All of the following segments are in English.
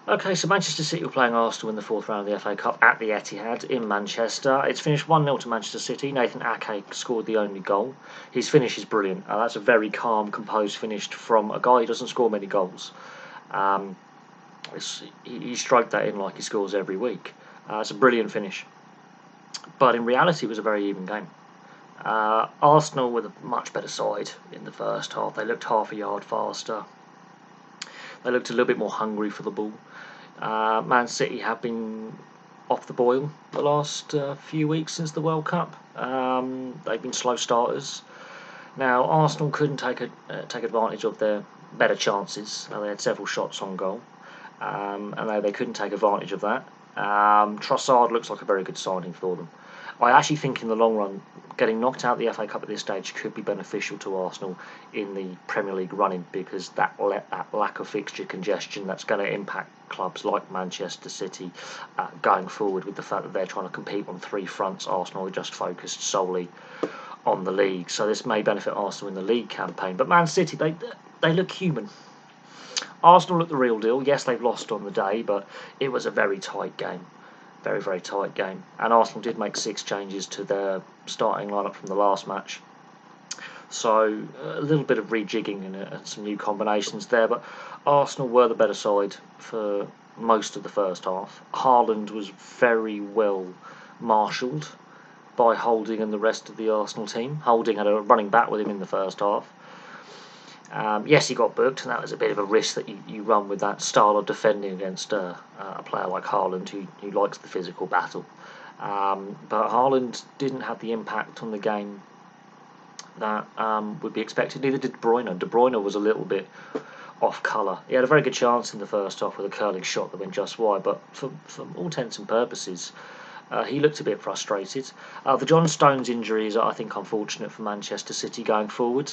Okay, so Manchester City were playing Arsenal in the fourth round of the FA Cup at the Etihad in Manchester. It's finished 1-0 to Manchester City. Nathan Ake scored the only goal. His finish is brilliant. That's a very calm, composed finish from a guy who doesn't score many goals. Um, he stroked that in like he scores every week. It's a brilliant finish. But in reality, it was a very even game. Arsenal were the much better side in the first half. They looked half a yard faster. They looked a little bit more hungry for the ball. Man City have been off the boil the last few weeks since the World Cup. They've been slow starters. Now Arsenal couldn't take advantage of their better chances. They had several shots on goal, and they couldn't take advantage of that. Trossard looks like a very good signing for them. I actually think in the long run, getting knocked out of the FA Cup at this stage could be beneficial to Arsenal in the Premier League running, because that lack of fixture congestion that's going to impact clubs like Manchester City going forward, with the fact that they're trying to compete on three fronts. Arsenal are just focused solely on the league, so this may benefit Arsenal in the league campaign. But Man City, they look human. Arsenal look the real deal. Yes, they've lost on the day, but it was a very tight game. Very, very tight game. And Arsenal did make 6 changes to their starting lineup from the last match. So a little bit of rejigging and some new combinations there. But Arsenal were the better side for most of the first half. Haaland was very well marshalled by Holding and the rest of the Arsenal team. Holding had a running back with him in the first half. Yes, he got booked, and that was a bit of a risk that you run with that style of defending against a player like Haaland, who likes the physical battle. But Haaland didn't have the impact on the game that would be expected. Neither did De Bruyne. De Bruyne was a little bit off colour. He had a very good chance in the first half with a curling shot that went just wide, but for all intents and purposes, he looked a bit frustrated. The John Stones injuries are, I think, unfortunate for Manchester City going forward.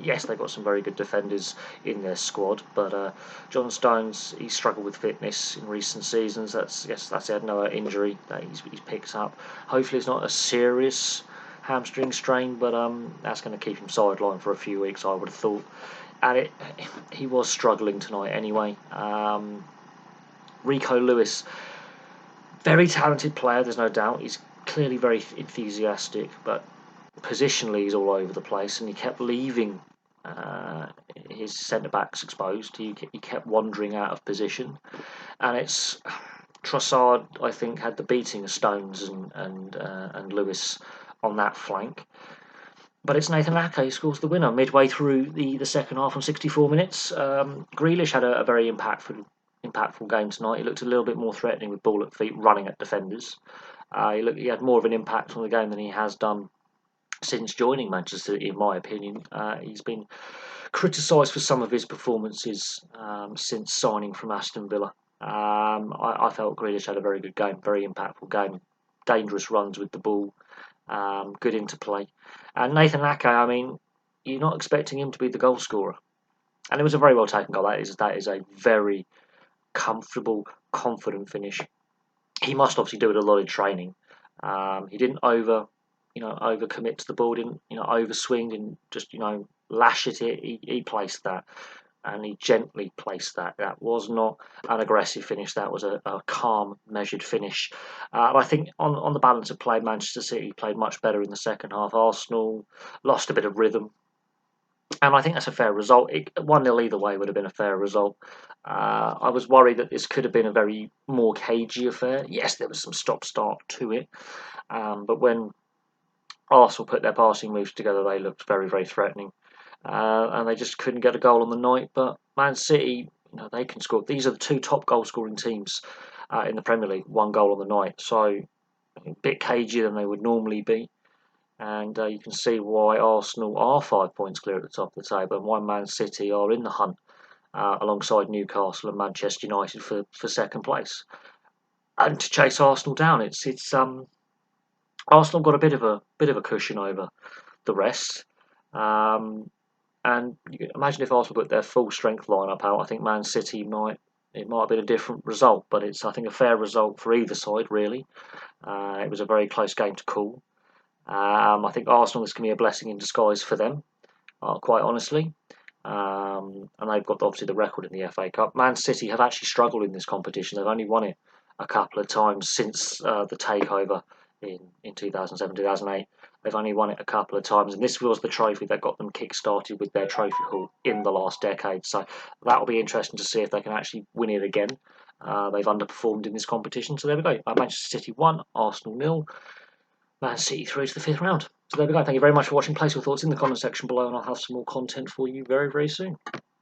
Yes, they've got some very good defenders in their squad, but John Stones, he struggled with fitness in recent seasons. That's he had no injury that he's picked up. Hopefully, it's not a serious hamstring strain, but that's going to keep him sidelined for a few weeks, I would have thought. And he was struggling tonight anyway. Rico Lewis, very talented player, there's no doubt. He's clearly very enthusiastic, but positionally he's all over the place, and he kept leaving his centre backs exposed. He kept wandering out of position, and it's Trossard, I think, had the beating of Stones and Lewis on that flank. But it's Nathan Ake who scores the winner midway through the second half on 64 minutes. Grealish had a very impactful game tonight. He looked a little bit more threatening with ball at feet, running at defenders. He had more of an impact on the game than he has done since joining Manchester City, in my opinion. He's been criticised for some of his performances since signing from Aston Villa. I felt Grealish had a very good game, very impactful game, dangerous runs with the ball, good interplay. And Nathan Ake, I mean, you're not expecting him to be the goal scorer. And it was a very well taken goal. That is a very comfortable, confident finish. He must obviously do it a lot in training. He didn't overcommit to the ball, didn't overswing, didn't just lash at it. He placed that, and he gently placed that. That was not an aggressive finish. That was a calm, measured finish. And I think on the balance of play, Manchester City played much better in the second half. Arsenal lost a bit of rhythm. And I think that's a fair result. 1-0 either way would have been a fair result. I was worried that this could have been a very more cagey affair. Yes, there was some stop-start to it. But when Arsenal put their passing moves together, they looked very, very threatening. And they just couldn't get a goal on the night. But Man City, they can score. These are the 2 top goal-scoring teams in the Premier League. 1 goal on the night. So a bit cagier than they would normally be. And you can see why Arsenal are 5 points clear at the top of the table, and why Man City are in the hunt alongside Newcastle and Manchester United for second place. And to chase Arsenal down, it's Arsenal got a bit of a cushion over the rest. And you can imagine if Arsenal put their full strength lineup out, I think Man City might have been a different result. But it's, I think, a fair result for either side, really. It was a very close game to call. I think Arsenal, this can be a blessing in disguise for them, quite honestly. and they've got obviously the record in the FA Cup. Man City have actually struggled in this competition. They've only won it a couple of times since the takeover in 2007, 2008. They've only won it a couple of times, and this was the trophy that got them kick-started with their trophy haul in the last decade. So that'll be interesting to see if they can actually win it again. They've underperformed in this competition, so there we go. Manchester City 1, Arsenal 0, Man City through to the 5th round. So there we go. Thank you very much for watching. Place your thoughts in the comment section below, and I'll have some more content for you very, very soon.